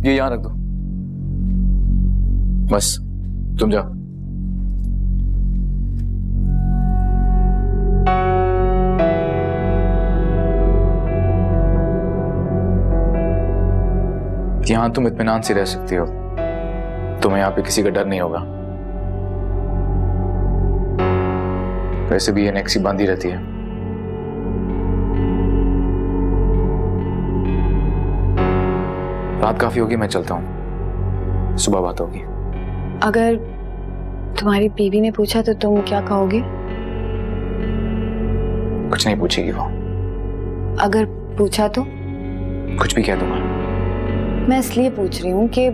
ये यहां रख दो, बस तुम जाओ। यहां तुम इत्मीनान से रह सकती हो, तुम्हें यहां पे किसी का डर नहीं होगा। वैसे भी ये नेक्सी बांधी रहती है। रात काफी होगी, मैं चलता हूं, सुबह बात होगी। अगर तुम्हारी बीवी ने पूछा तो तुम क्या कहोगे? कुछ नहीं पूछेगी वो। अगर पूछा तो? कुछ भी कह दूंगा। मैं इसलिए पूछ रही हूँ कि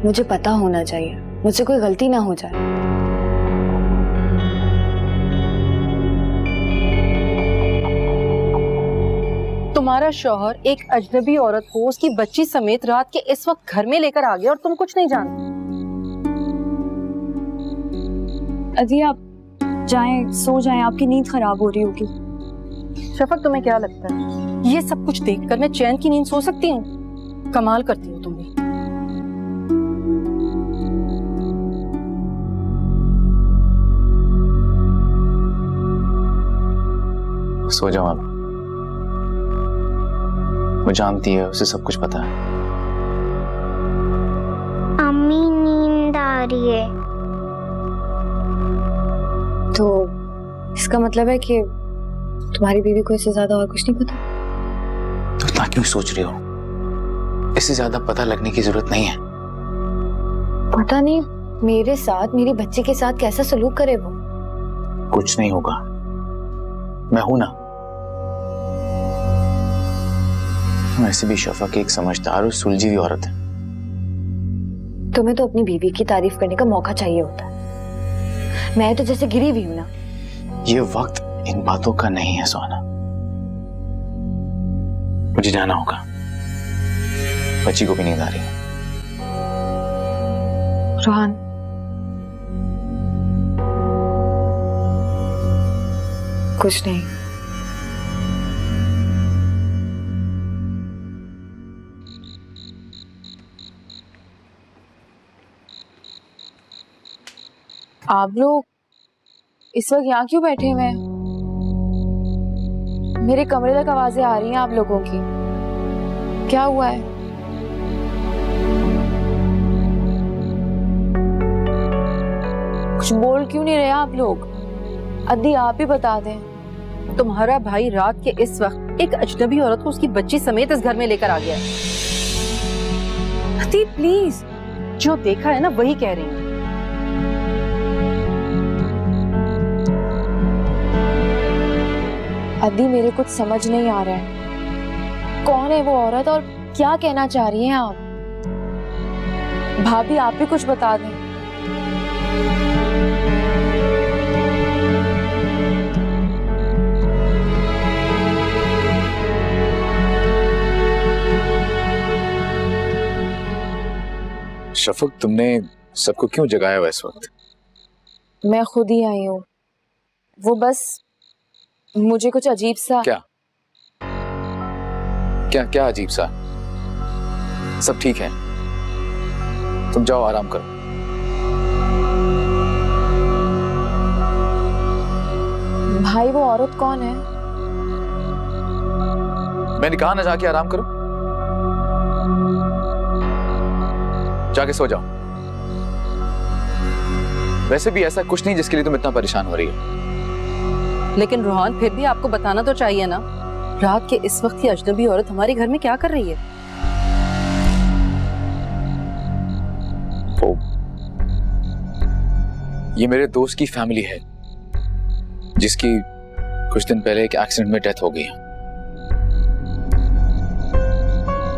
मुझे पता होना चाहिए, मुझसे कोई गलती ना हो जाए। तुम्हारा शौहर एक अजनबी औरत को उसकी बच्ची समेत रात के इस वक्त घर में लेकर आ गया और तुम कुछ नहीं जानते। अजी आप जाएं, सो जाएं, आपकी नींद खराब हो रही होगी। शफक तुम्हें क्या लगता है ये सब कुछ देखकर मैं चैन की नींद सो सकती हूँ? कमाल करती हो तुम भी। सो जाओ आप, वो जानती है, उसे सब कुछ पता है। अम्मी नींद आ रही है। तो इसका मतलब है कि तुम्हारी बीवी को इससे ज्यादा और कुछ नहीं पता? तो इतना क्यों सोच रही हो? इससे ज्यादा पता लगने की जरूरत नहीं है। पता नहीं मेरे साथ, मेरी बच्ची के साथ कैसा सलूक करे वो। कुछ नहीं होगा, मैं हूं ना। वैसे भी शफक एक समझदार और सुलझी हुई औरत है। तुम्हें तो अपनी बीवी की तारीफ करने का मौका चाहिए होता है, मैं तो जैसे गिरी हुई हूं ना। ये वक्त इन बातों का नहीं है सोना, मुझे जाना होगा। बच्ची को भी नींद आ रही है। रोहान, कुछ नहीं। आप लोग इस वक्त यहाँ क्यों बैठे हुए हैं? मेरे कमरे तक आवाजें आ रही हैं आप लोगों की। क्या हुआ है? कुछ बोल क्यों नहीं रहे आप लोग? अद्दी आप ही बता दें। तुम्हारा भाई रात के इस वक्त एक अजनबी औरत को उसकी बच्ची समेत इस घर में लेकर आ गया है। अति प्लीज, जो देखा है ना वही कह रही हूँ। अद्दी मेरे कुछ समझ नहीं आ रहा है, कौन है वो औरत और क्या कहना चाह रही हैं आप? भाभी आप ही कुछ बता दें। शफक, तुमने सबको क्यों जगाया हुआ इस वक्त? मैं खुद ही आई हूँ, वो बस मुझे कुछ अजीब सा। क्या क्या क्या अजीब सा? सब ठीक है, तुम जाओ आराम करो। भाई वो औरत कौन है? मैंने कहा ना जाके आराम करो, जाके सो जाओ। वैसे भी ऐसा कुछ नहीं जिसके लिए तुम इतना परेशान हो रही हो। लेकिन रोहान, फिर भी आपको बताना तो चाहिए ना, रात के इस वक्त ये अजनबी औरत हमारे घर में क्या कर रही है? वो ये मेरे दोस्त की फैमिली है जिसकी कुछ दिन पहले एक एक्सीडेंट में डेथ हो गई है।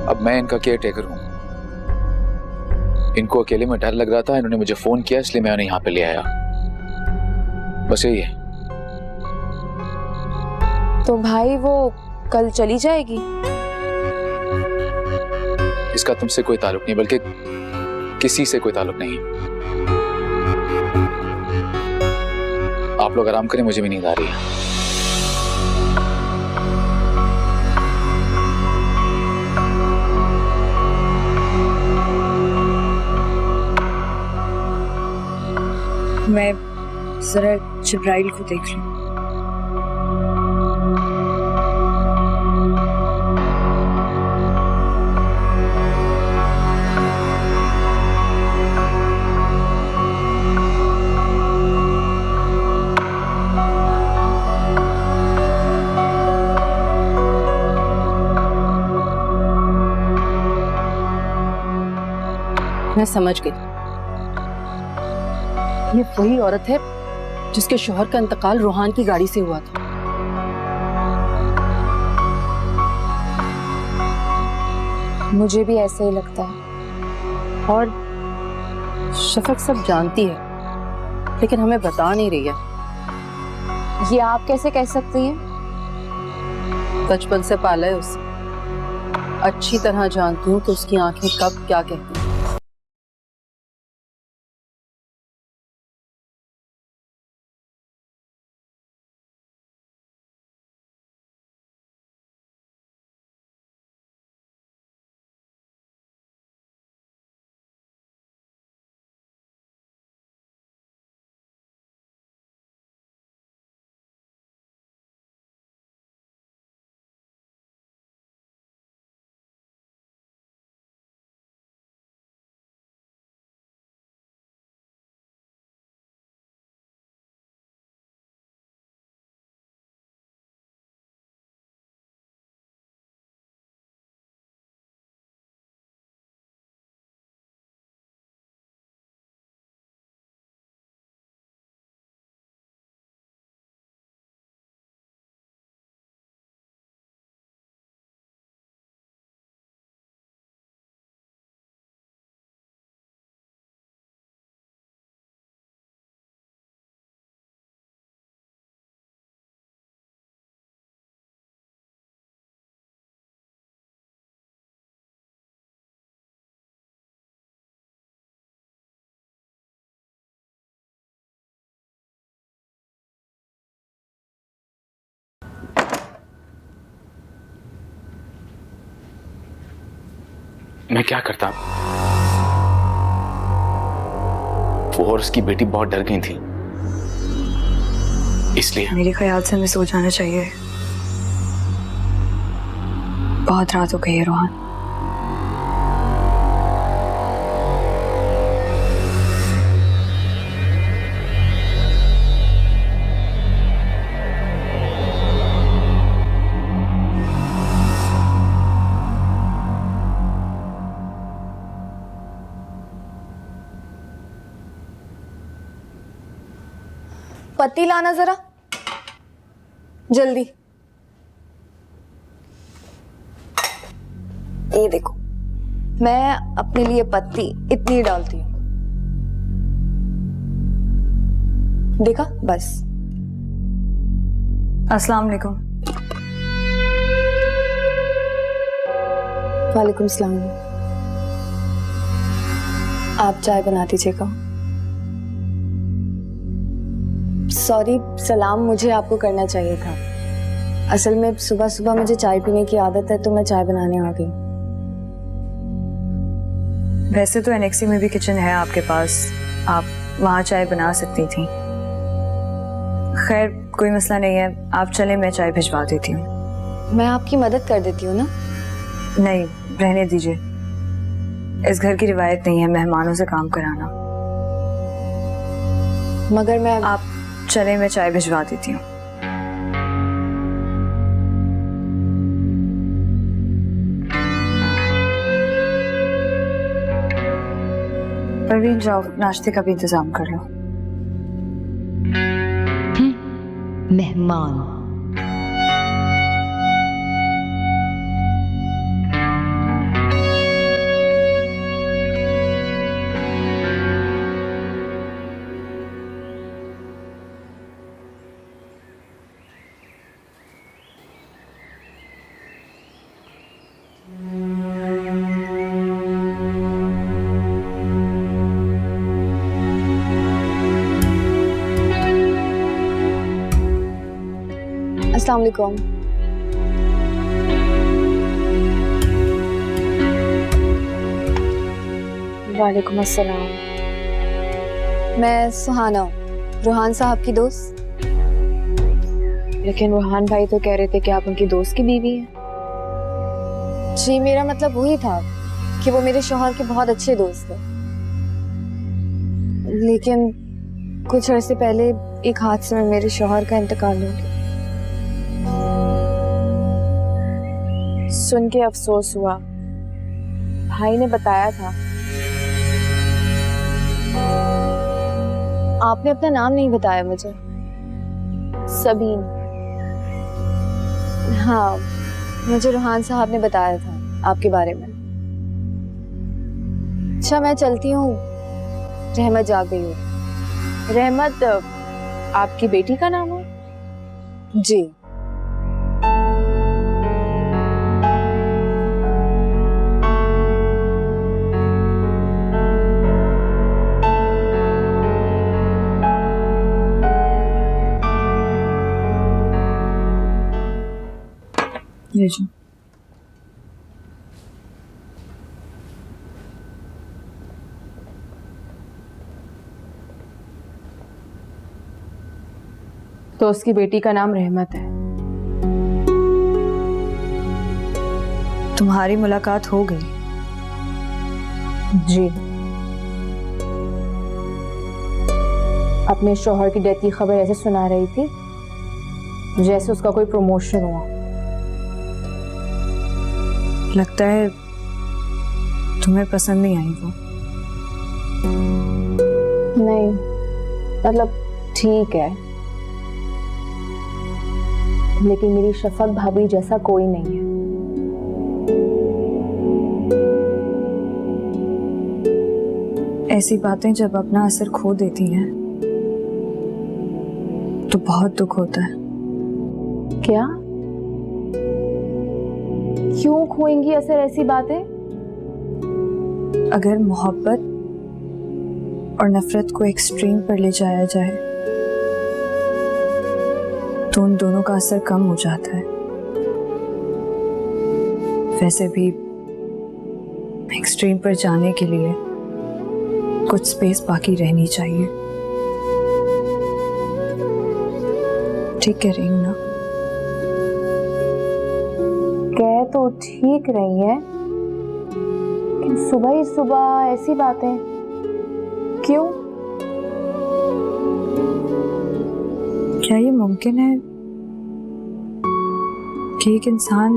अब मैं इनका केयर टेकर हूं। इनको अकेले में डर लग रहा था, इन्होंने मुझे फोन किया, इसलिए मैं उन्हें यहां पे ले आया। बस यही है। तो भाई वो कल चली जाएगी? इसका तुमसे कोई ताल्लुक नहीं, बल्कि किसी से कोई ताल्लुक नहीं। आप लोग आराम करें, मुझे भी नींद आ रही है। मैं जरा जिब्राइल को देख लूं। मैं समझ गई, ये वही औरत है जिसके शौहर का इंतकाल रूहान की गाड़ी से हुआ था। मुझे भी ऐसा ही लगता है। और शफक सब जानती है, लेकिन हमें बता नहीं रही है। ये आप कैसे कह सकती हैं? बचपन से पाला है उसे, अच्छी तरह जानती हूँ कि उसकी आंखें कब क्या कहती हैं। मैं क्या करता? वो और उसकी बेटी बहुत डर गई थी, इसलिए। मेरे ख्याल से हमें सो जाना चाहिए, बहुत रात हो गई है रोहन। पत्ती लाना जरा जल्दी। ये देखो, मैं अपने लिए पत्ती इतनी डालती हूँ, देखा? बस। अस्सलाम वालेकुम। वालेकुम सलाम। आप चाय बना दीजिएगा। सॉरी, सलाम मुझे आपको करना चाहिए था। असल में सुबह सुबह मुझे चाय पीने की आदत है, तो मैं चाय बनाने आ गई। वैसे तो एनेक्सी में भी किचन है आपके पास, आप वहाँ चाय बना सकती थी। खैर कोई मसला नहीं है, आप चले, मैं चाय भिजवा देती हूँ। मैं आपकी मदद कर देती हूँ ना। नहीं, रहने दीजिए, इस घर की रिवायत नहीं है मेहमानों से काम कराना। मगर मैं आप चले, मैं चाय भिजवा देती हूँ। परवीन जाओ, नाश्ते का भी इंतजाम कर लो। मेहमान अस्सलाम वालेकुम। वालेकुम अस्सलाम। मैं सुहाना हूँ। रुहान साहब की दोस्त। लेकिन रुहान भाई तो कह रहे थे कि आप उनकी दोस्त की बीवी हैं। जी मेरा मतलब वही था कि वो मेरे शौहर के बहुत अच्छे दोस्त हैं। लेकिन कुछ अर्से पहले एक हादसे में मेरे शौहर का इंतकाल हो गया। सुन के अफसोस हुआ। भाई ने बताया था। आपने अपना नाम नहीं बताया मुझे। सबीन। हाँ, मुझे रुहान साहब ने बताया था आपके बारे में। अच्छा मैं चलती हूँ, रहमत जाग गई हो। रहमत आपकी बेटी का नाम है? जी। ले जाओ। तो उसकी बेटी का नाम रहमत है। तुम्हारी मुलाकात हो गई? जी। अपने शौहर की डेथ की खबर ऐसे सुना रही थी जैसे उसका कोई प्रमोशन हुआ। लगता है तुम्हें पसंद नहीं आई वो। नहीं, मतलब ठीक है, लेकिन मेरी शफक भाभी जैसा कोई नहीं है। ऐसी बातें जब अपना असर खो देती हैं तो बहुत दुख होता है। क्या? क्यों खोएंगी असर ऐसी बातें? अगर मोहब्बत और नफरत को एक्सट्रीम पर ले जाया जाए तो उन दोनों का असर कम हो जाता है। वैसे भी एक्सट्रीम पर जाने के लिए कुछ स्पेस बाकी रहनी चाहिए। ठीक कह रही हूँ ना? कह तो ठीक रही है, लेकिन सुबह ही सुबह ऐसी बातें क्यों? क्या ये मुमकिन है कि एक इंसान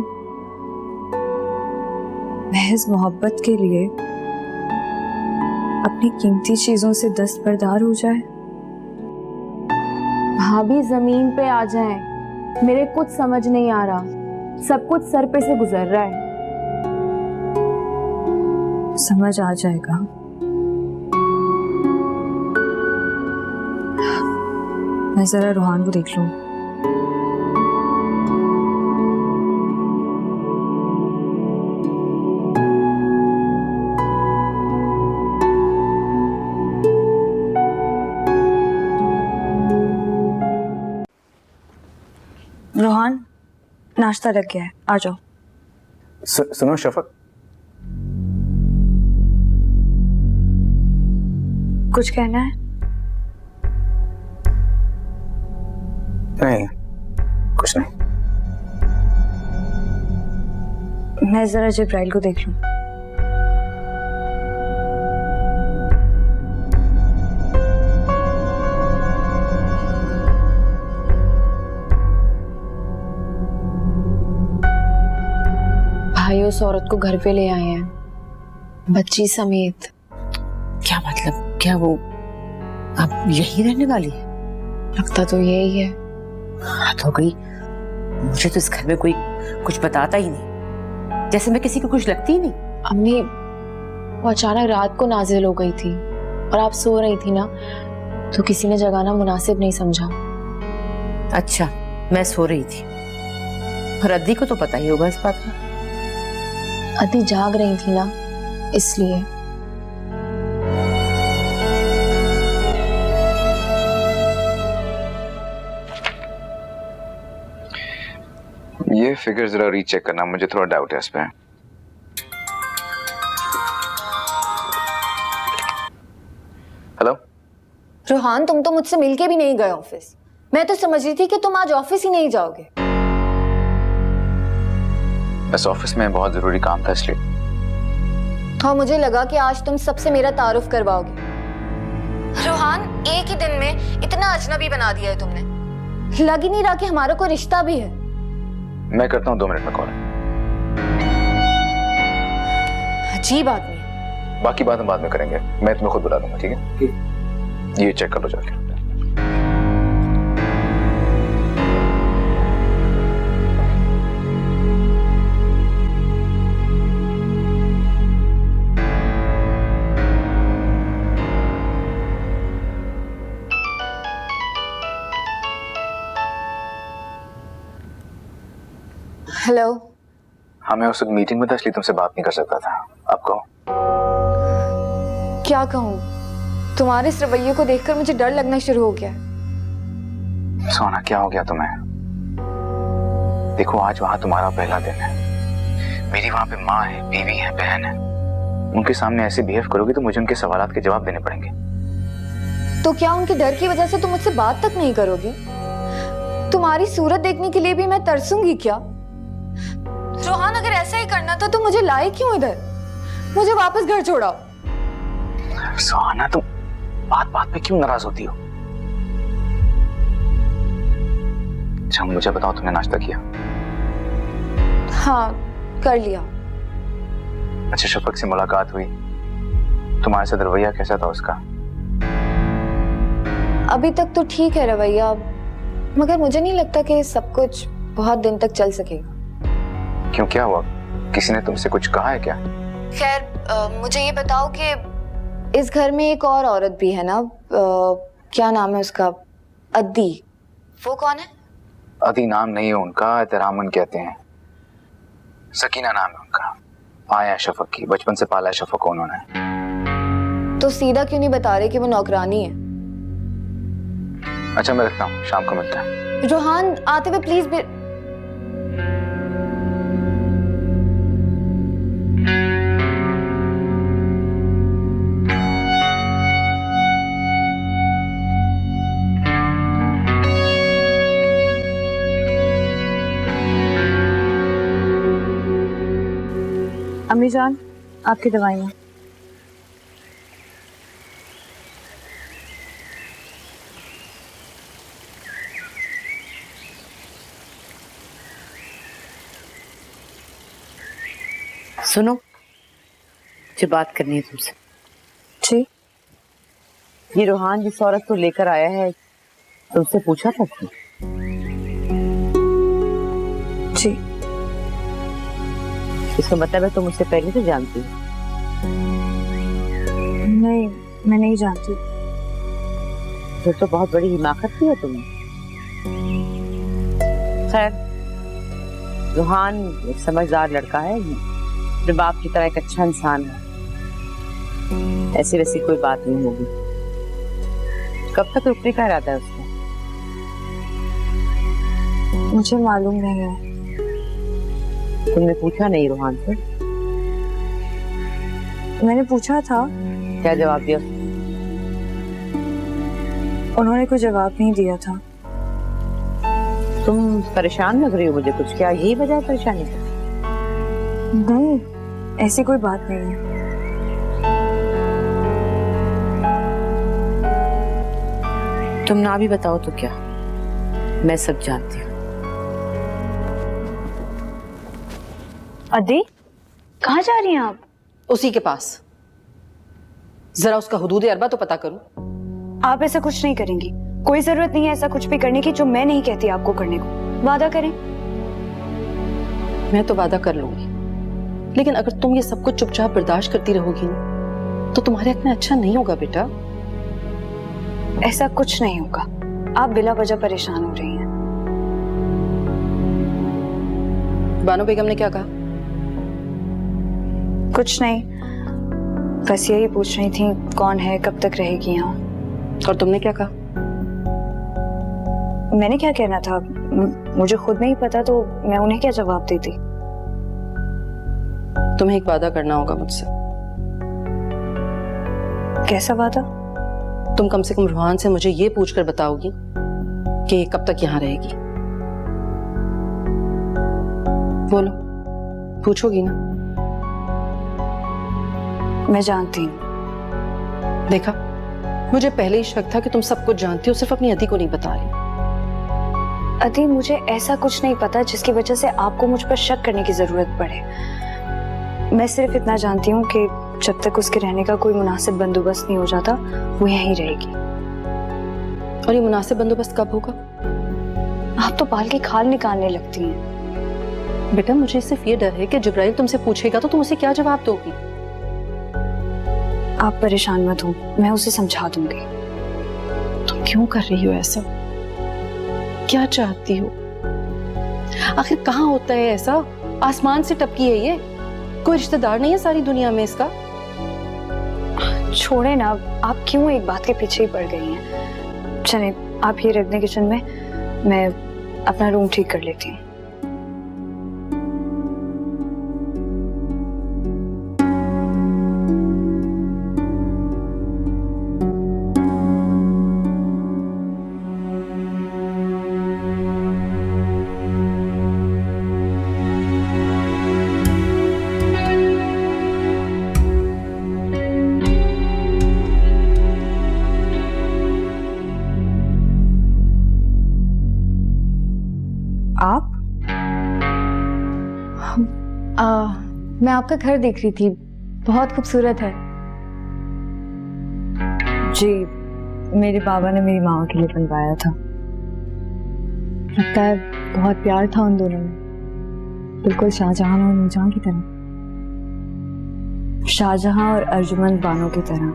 महज मोहब्बत के लिए अपनी कीमती चीजों से दस्तबरदार हो जाए? भाभी जमीन पे आ जाएं, मेरे कुछ समझ नहीं आ रहा, सब कुछ सर पे से गुजर रहा है। समझ आ जाएगा। मैं जरा रूहान को देख लूं। रूहान, नाश्ता लग गया है, आ जाओ। सुनो शफक, कुछ कहना है? नहीं कुछ नहीं। मैं जरा जिब्राइल को देख लूं। भाई उस औरत को घर पे ले आए हैं, बच्ची समेत। क्या मतलब? क्या वो अब यही रहने वाली है? लगता तो यही है। हाथ हो गई। मुझे तो इस घर में कोई कुछ बताता ही नहीं, जैसे मैं किसी को कुछ लगती ही नहीं। अम्मी, वो अचानक रात को नाजिल हो गई थी और आप सो रही थी ना, तो किसी ने जगाना मुनासिब नहीं समझा। अच्छा, मैं सो रही थी और अद्दी को तो पता ही होगा इस बात का। अद्दी जाग रही थी ना, इसलिए। ये फिगर जरा रीचेक करना, मुझे थोड़ा डाउट है इस पे। हेलो रोहान, तुम तो मुझसे मिलके भी नहीं गए ऑफिस। मैं तो समझ रही थी कि तुम आज ऑफिस ही नहीं जाओगे। बस ऑफिस में बहुत जरूरी काम था इसलिए। हाँ, मुझे लगा कि आज तुम सबसे मेरा तारुफ करवाओगे। रोहान, एक ही दिन में इतना अजनबी बना दिया है तुमने। लग ही नहीं रहा कि हमारा कोई रिश्ता भी है। मैं करता हूँ 2 मिनट में कॉल। अजीब आदमी है। बाकी बात हम बाद में करेंगे, मैं तुम्हें खुद बुला दूंगा, ठीक है? ये चेक कर लो जाके। हेलो। हाँ, मैं उस मीटिंग में था इसलिए तुमसे बात नहीं कर सकता था। अब कहो। क्या कहूँ, तुम्हारे इस रवैये को देखकर मुझे डर लगना शुरू हो गया है। सोना, क्या हो गया तुम्हें? देखो, आज वहां तुम्हारा पहला दिन है। मेरी वहां पे माँ है, बीवी है, बहन है। उनके सामने ऐसे बिहेव करोगी तो मुझे उनके सवालात के जवाब देने पड़ेंगे। तो क्या उनके डर की वजह से तुम मुझसे बात तक नहीं करोगे? तुम्हारी सूरत देखने के लिए भी मैं तरसूंगी क्या? रोहान, अगर ऐसा ही करना था तो मुझे लाए क्यों इधर? मुझे वापस घर छोड़ाओ। सोना, तुम बात बात पे क्यों नाराज होती हो? अच्छा, मुझे बताओ, तुमने नाश्ता किया? हाँ, कर लिया। अच्छा, शफक से मुलाकात हुई? तुम्हारे साथ रवैया कैसा था उसका? अभी तक तो ठीक है रवैया, मगर मुझे नहीं लगता कि सब कुछ बहुत दिन तक चल सकेगा। क्यों, क्या हुआ? किसी ने तुमसे कुछ कहा है क्या? खैर, मुझे ये बताओ कि इस घर में एक और औरत भी है ना, क्या नाम है उसका? अद्दी। वो कौन है? अदी नाम नहीं है उनका, एहतरामन कहते हैं। सकीना नाम है उनका। आया शफक की, बचपन से पाला है शफक को उन्होंने। तो सीधा क्यों नहीं बता रहे कि वो नौकरानी है? अच्छा, मैं रखता हूँ, शाम को मिलता है। रोहान, आते हुए प्लीज अम्मी जान, आपकी दवाइयाँ। सुनो, मुझे बात करनी है तुमसे। जी। ये रोहान जिस औरत को लेकर आया है, तुमसे पूछा था क्या? जी। इसका मतलब है तुम मुझसे पहले से जानती हो? नहीं, मैं नहीं जानती। फिर तो बहुत बड़ी हिमाकत की है तुम्हें। खैर, रोहान एक समझदार लड़का है, अपने बाप की तरह एक अच्छा इंसान है। ऐसी वैसी कोई बात नहीं होगी। कब तक रुकने का इरादा है उसका? मुझे मालूम नहीं है। तुमने पूछा नहीं रोहान से? मैंने पूछा था। क्या जवाब दिया? उन्होंने कोई जवाब नहीं दिया था। तुम परेशान लग रही हो मुझे कुछ, क्या यही वजह है परेशानी की? नहीं, ऐसी कोई बात नहीं है। तुम ना भी बताओ तो क्या, मैं सब जानती हूँ। अदी, कहाँ जा रही हैं आप? उसी के पास। जरा उसका हुदूद अरबा तो पता करूं। आप ऐसा कुछ नहीं करेंगी। कोई जरूरत नहीं है ऐसा कुछ भी करने की जो मैं नहीं कहती आपको करने को। वादा करें। मैं तो वादा कर लूंगी, लेकिन अगर तुम ये सब कुछ चुपचाप बर्दाश्त करती रहोगी ना, तो तुम्हारे हक में अच्छा नहीं होगा बेटा। ऐसा कुछ नहीं होगा। आप बिला वजह परेशान हो रही हैं। बानो बेगम ने क्या कहा? कुछ नहीं, बस यही पूछ रही थी कौन है, कब तक रहेगी यहाँ। और तुमने क्या कहा? मैंने क्या कहना था, मुझे खुद नहीं पता, तो मैं उन्हें क्या जवाब देती। तुम्हें एक वादा करना होगा मुझसे। कैसा वादा? तुम कम से कम रूहान से मुझे ये पूछकर बताओगी कि कब तक यहाँ रहेगी। बोलो, पूछोगी ना? मैं जानती हूँ। देखा, मुझे पहले ही शक था कि तुम सब कुछ जानती हो, सिर्फ अपनी अदी को नहीं बता रही। अदी, मुझे ऐसा कुछ नहीं पता जिसकी वजह से आपको मुझ पर शक करने की जरूरत पड़े। मैं सिर्फ इतना जानती हूँ कि जब तक उसके रहने का कोई मुनासिब बंदोबस्त नहीं हो जाता वो यहीं रहेगी। और ये मुनासिब बंदोबस्त कब होगा? आप तो बाल की खाल निकालने लगती हैं। बेटा, मुझे सिर्फ ये डर है कि जिब्राइल तुमसे पूछेगा तो तुम उसे क्या जवाब दोगी? आप परेशान मत हो, मैं उसे समझा दूंगी। तुम क्यों कर रही हो ऐसा? क्या चाहती हो? आखिर कहाँ होता है ऐसा? आसमान से टपकी है ये? कोई रिश्तेदार नहीं है सारी दुनिया में इसका? छोड़े ना, आप क्यों एक बात के पीछे ही पड़ गई हैं? चले, आप ये रख दें किचन में, मैं अपना रूम ठीक कर लेती हूँ। आप? मैं आपका घर देख रही थी, बहुत खूबसूरत है। जी, मेरे बाबा ने मेरी माँ के लिए बनवाया था। लगता है बहुत प्यार था उन दोनों में, बिल्कुल शाहजहां और नूरजहां की तरह। शाहजहां और अर्जुमंद बानो की तरह।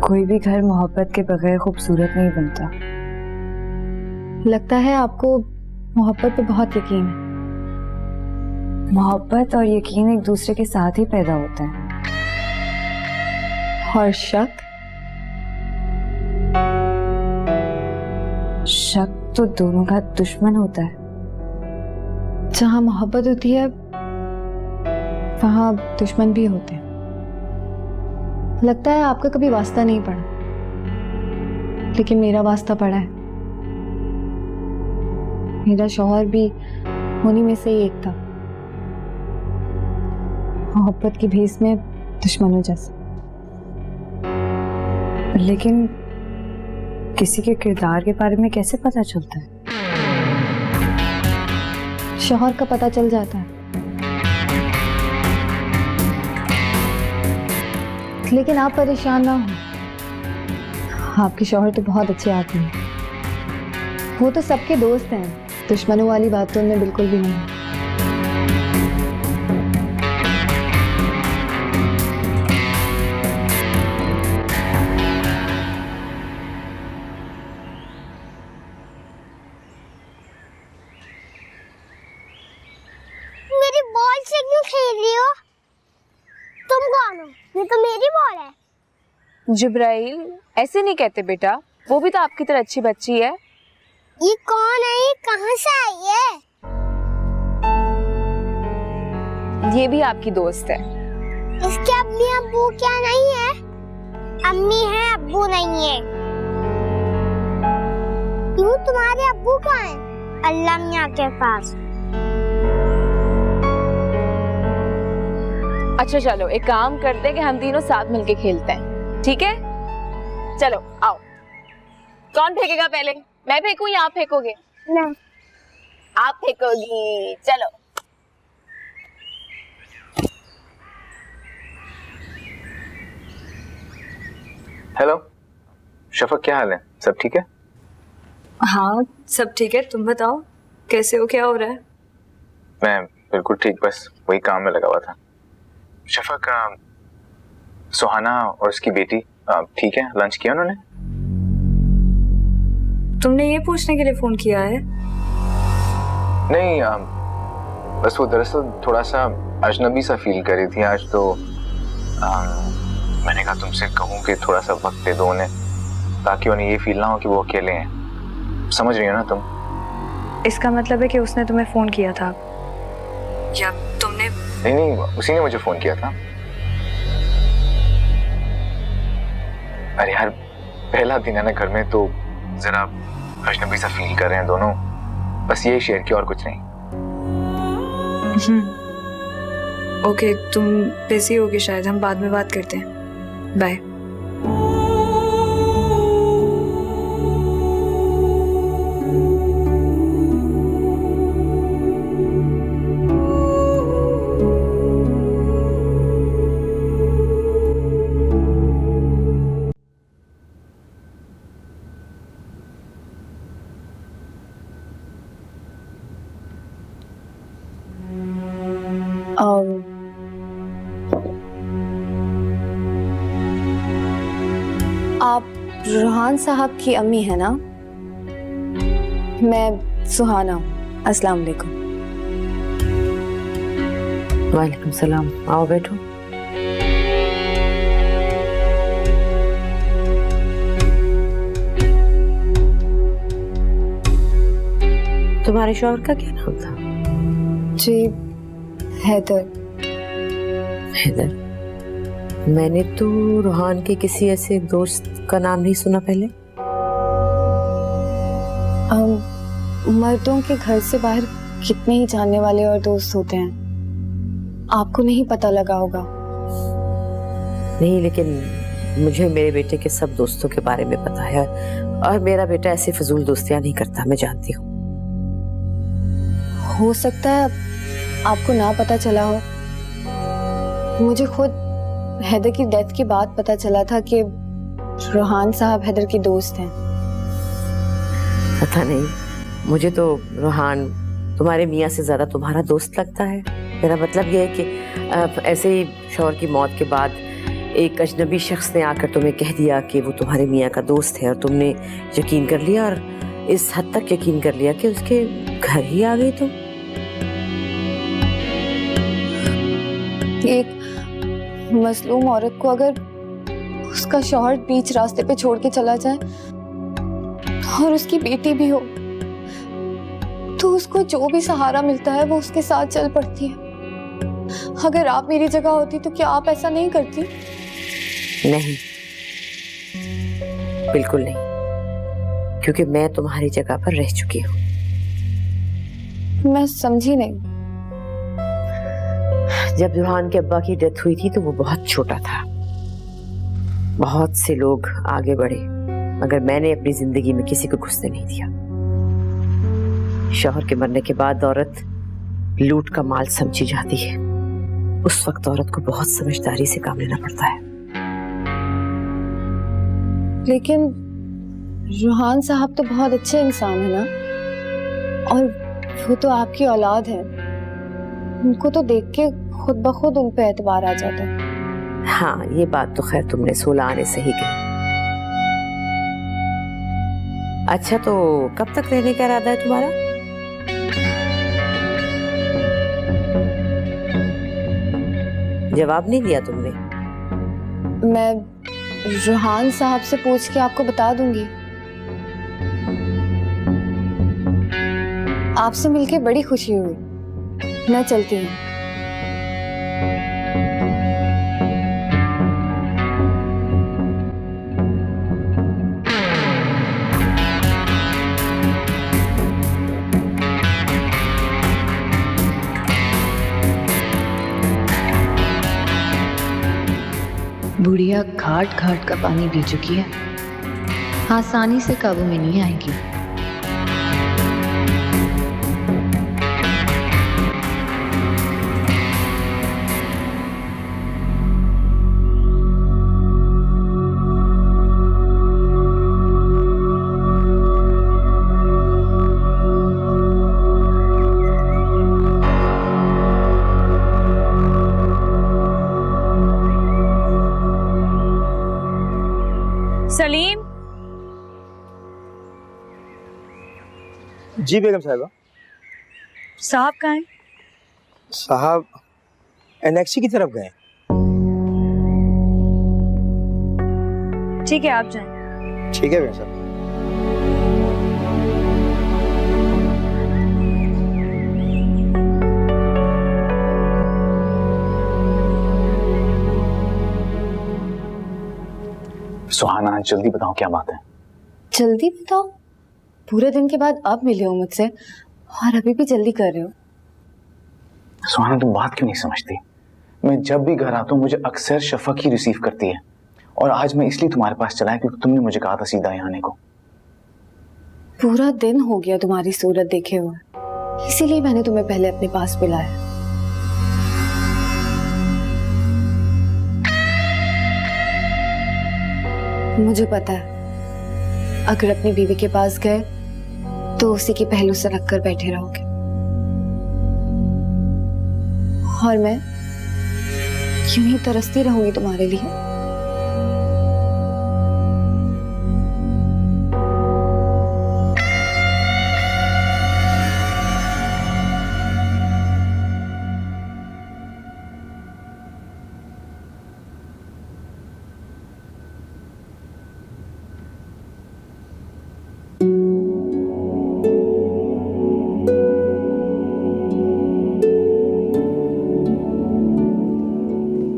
कोई भी घर मोहब्बत के बगैर खूबसूरत नहीं बनता। लगता है आपको मोहब्बत पे बहुत यकीन है। मोहब्बत और यकीन एक दूसरे के साथ ही पैदा होता है। और शक? शक तो दोनों का दुश्मन होता है। जहां मोहब्बत होती है वहां दुश्मन भी होते हैं। लगता है आपका कभी वास्ता नहीं पड़ा, लेकिन मेरा वास्ता पड़ा है। मेरा शौहर भी उन्हीं में से ही एक था, मोहब्बत की भेस में दुश्मनों जैसा। लेकिन किसी के किरदार के बारे में कैसे पता चलता है? शौहर का पता चल जाता है। लेकिन आप परेशान ना हो, आपके शौहर तो बहुत अच्छे आदमी हैं। वो तो सबके दोस्त हैं, दुश्मनों वाली बात तो उनमें बिल्कुल भी नहीं है। मेरी बॉल से क्यों खेल रही हो? तुम कौन हो? ये तो मेरी बॉल है। जिब्राइल, ऐसे नहीं कहते बेटा, वो भी तो आपकी तरह अच्छी बच्ची है। ये कौन है? ये कहाँ से आई है? ये भी आपकी दोस्त है। इसके अम्मी अब्बू क्या नहीं है? अम्मी है, अब्बू नहीं है। क्यों, तुम्हारे अब्बू कहाँ हैं? अल्लाह मियां के पास। अच्छा चलो, एक काम करते हैं कि हम तीनों साथ मिलके खेलते हैं, ठीक है? चलो आओ। कौन फेंकेगा पहले? मैं फेंकूं या आप फेंकोगे? नहीं, आप फेंकोगी। चलो। हेलो शफक, क्या हाल है? सब ठीक है? हाँ, सब ठीक है। तुम बताओ, कैसे हो? क्या हो रहा है? मैं बिल्कुल ठीक, बस वही काम में लगा हुआ था। शफक, सुहाना और उसकी बेटी ठीक है? लंच किया उन्होंने? तुमने ये पूछने के लिए फोन किया है? नहीं, बस वो दरअसल थोड़ा सा अजनबी सा फील कर रही थी आज, तो मैंने कहा तुमसे कहूँ कि थोड़ा सा वक्त दे दो उन्हें, ताकि उन्हें ये फील ना हो कि वो अकेले हैं। समझ रही हो ना तुम? इसका मतलब है कि उसने तुम्हें फोन किया था या तुमने? नहीं, उसी ने मुझे फोन किया था। अरे यार पहला दिन है ना घर में, तो जरा अजनबी सा फील कर रहे हैं दोनों, बस ये शेयर किया और कुछ नहीं। ओके, तुम बिजी होगे शायद, हम बाद में बात करते हैं। बाय। आप रुहान साहब की अम्मी है ना? मैं सुहाना हूँ। अस्सलाम वालेकुम। वालेकुम सलाम, आओ बैठो। तुम्हारे शौहर का क्या नाम था? जी हैदर। हैदर? मैंने तो रूहान के किसी ऐसे दोस्त का नाम नहीं सुना पहले। मर्दों के घर से बाहर कितने ही जानने वाले और दोस्त होते हैं, आपको नहीं पता लगा होगा। नहीं, लेकिन मुझे मेरे बेटे के सब दोस्तों के बारे में पता है, और मेरा बेटा ऐसे फजूल दोस्तियां नहीं करता, मैं जानती हूँ। हो सकता है आपको ना पता चला हो। मुझे खुद हैदर की डेथ के बाद पता चला था कि रुहान साहब हैदर के दोस्त हैं। पता नहीं, मुझे तो रूहान तुम्हारे मियाँ से ज्यादा तुम्हारा दोस्त लगता है। मेरा मतलब यह है कि ऐसे ही शौहर की मौत के बाद एक अजनबी शख्स ने आकर तुम्हें कह दिया कि वो तुम्हारे मियाँ का दोस्त है, और तुमने यकीन कर लिया, और इस हद तक यकीन कर लिया कि उसके घर ही आ गई तुम। एक मजलूम औरत को अगर उसका शौहर बीच रास्ते पे छोड़ के चला जाए और उसकी बेटी भी हो, तो उसको जो भी सहारा मिलता है वो उसके साथ चल पड़ती है। अगर आप मेरी जगह होती तो क्या आप ऐसा नहीं करती? नहीं, बिल्कुल नहीं, क्योंकि मैं तुम्हारी जगह पर रह चुकी हूँ। मैं समझी नहीं। जब रूहान के अब्बा की डेथ हुई थी तो वो बहुत छोटा था। बहुत से लोग आगे बढ़े, मगर मैंने अपनी जिंदगी में किसी को घुसने नहीं दिया। शौहर के मरने के बाद औरत लूट का माल समझी जाती है। उस वक्त औरत को बहुत समझदारी से काम लेना पड़ता है। लेकिन रुहान साहब तो बहुत अच्छे इंसान है ना, और वो तो आपकी औलाद है। उनको तो देख के खुद ब खुद उन पे एतबार आ जाता है। हाँ, ये बात तो खैर तुमने 16 आने से ही कही। अच्छा, तो कब तक रहने का इरादा है तुम्हारा? जवाब नहीं दिया तुमने। मैं रुहान साहब से पूछ के आपको बता दूंगी। आपसे मिलके बड़ी खुशी हुई। मैं चलती हूँ। बुढ़िया घाट घाट का पानी पी चुकी है, आसानी से काबू में नहीं आएगी। सलीम, जी बेगम साहिबा। साहब कहाँ हैं? साहब एनेक्सी की तरफ गए। ठीक है, आप जाएं। ठीक है बेगम साहब। सुहाना जल्दी बताओ क्या बात है। जल्दी बताओ? पूरे दिन के बाद अब मिले हो मुझसे और अभी भी जल्दी कर रहे हो? सुहाना तुम बात क्यों नहीं समझती? मैं जब भी घर आता हूँ मुझे अक्सर शफक ही रिसीव करती है, और आज मैं इसलिए तुम्हारे पास चला है क्योंकि तुमने मुझे कहा था सीधा यहाँ आने को। पूरा दिन हो गया तुम्हारी सूरत देखे हुए, इसीलिए मैंने तुम्हें पहले अपने पास बुलाया। मुझे पता है अगर अपनी बीवी के पास गए तो उसी के पहलू से रख कर बैठे रहोगे, और मैं यूं ही तरसती रहूंगी तुम्हारे लिए।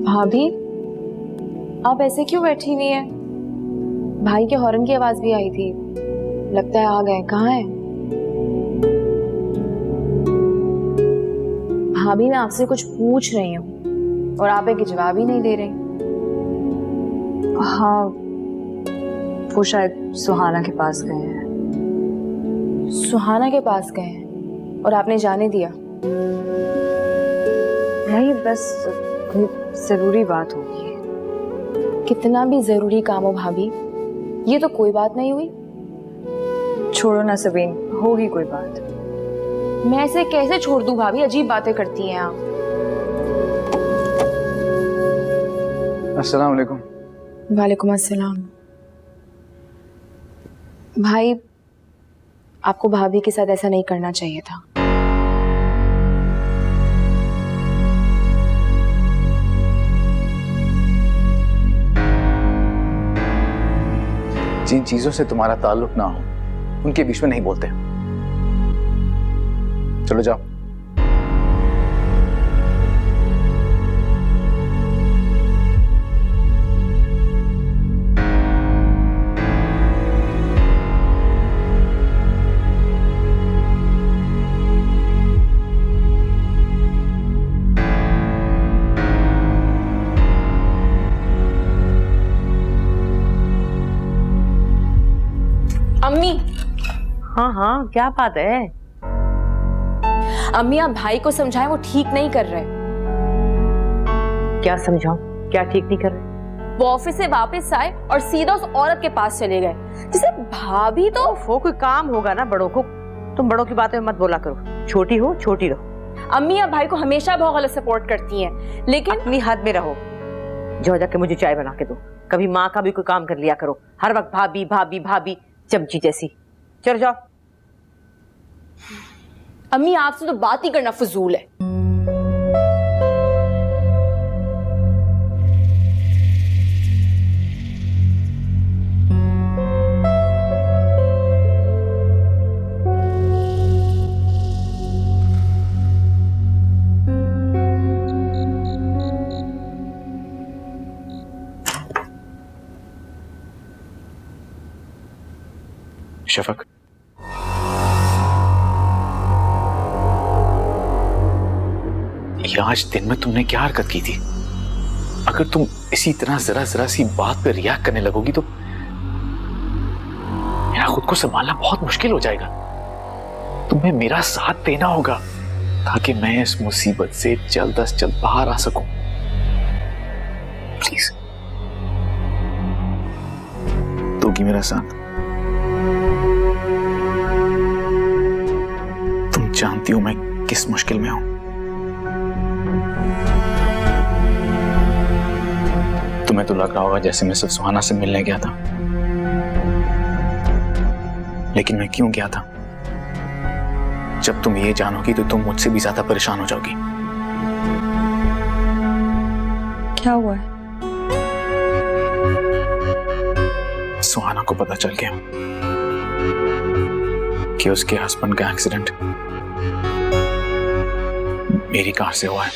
भाभी, आप ऐसे क्यों बैठी हुई हैं? भाई के हॉर्न की आवाज भी आई थी, लगता है आ गए। कहाँ है भाभी? मैं आपसे कुछ पूछ रही हूँ और आप एक जवाब ही नहीं दे रही। हाँ, वो शायद सुहाना के पास गए हैं। सुहाना के पास गए हैं और आपने जाने दिया? नहीं, बस कोई जरूरी बात होगी। कितना भी जरूरी काम हो भाभी, ये तो कोई बात नहीं हुई। छोड़ो ना सबीन, होगी कोई बात। मैं ऐसे कैसे छोड़ दूं भाभी? अजीब बातें करती हैं आप। अस्सलाम वालेकुम। वालेकुम अस्सलाम। भाई, आपको भाभी के साथ ऐसा नहीं करना चाहिए था। जिन चीजों से तुम्हारा ताल्लुक ना हो उनके बीच में नहीं बोलते। चलो जाओ। अम्मी। हाँ हाँ, क्या बात है? अम्मी, आप भाई को समझाएं, वो ठीक नहीं कर रहे। क्या समझाऊं? क्या ठीक नहीं कर रहे? वो ऑफिस से वापस आए और सीधा उस औरत के पास चले गए। जैसे भाभी तो वो कोई काम होगा ना बड़ों को, तुम बड़ों की बातें मत बोला करो। छोटी हो, छोटी रहो। अम्मी, आप भाई को हमेशा बहुत गलत सपोर्ट करती हैं, लेकिन अपनी हद में रहो। जाओ जाके मुझे चाय बना के दो। कभी माँ का भी कोई काम कर लिया करो, हर वक्त भाभी भाभी भाभी चमची जैसी। चलो जाओ। अम्मी, आपसे तो बात ही करना फजूल है। शफक, ये आज दिन में तुमने क्या हरकत की थी? अगर तुम इसी तरह जरा जरा सी बात पे रिएक्ट करने लगोगी तो मेरा खुद को संभालना बहुत मुश्किल हो जाएगा। तुम्हें मेरा साथ देना होगा ताकि मैं इस मुसीबत से जल्द अज जल्द बाहर आ सकूं। प्लीज दोगी मेरा साथ? तुम जानती हो मैं किस मुश्किल में हूं। तुम्हें तो लग रहा होगा जैसे मैं सिर्फ सुहाना से मिलने गया था, लेकिन मैं क्यों गया था? जब तुम ये जानोगी तो तुम मुझसे भी ज्यादा परेशान हो जाओगी। क्या हुआ है? सुहाना को पता चल गया कि उसके हस्बैंड का एक्सीडेंट मेरी कार से हुआ है।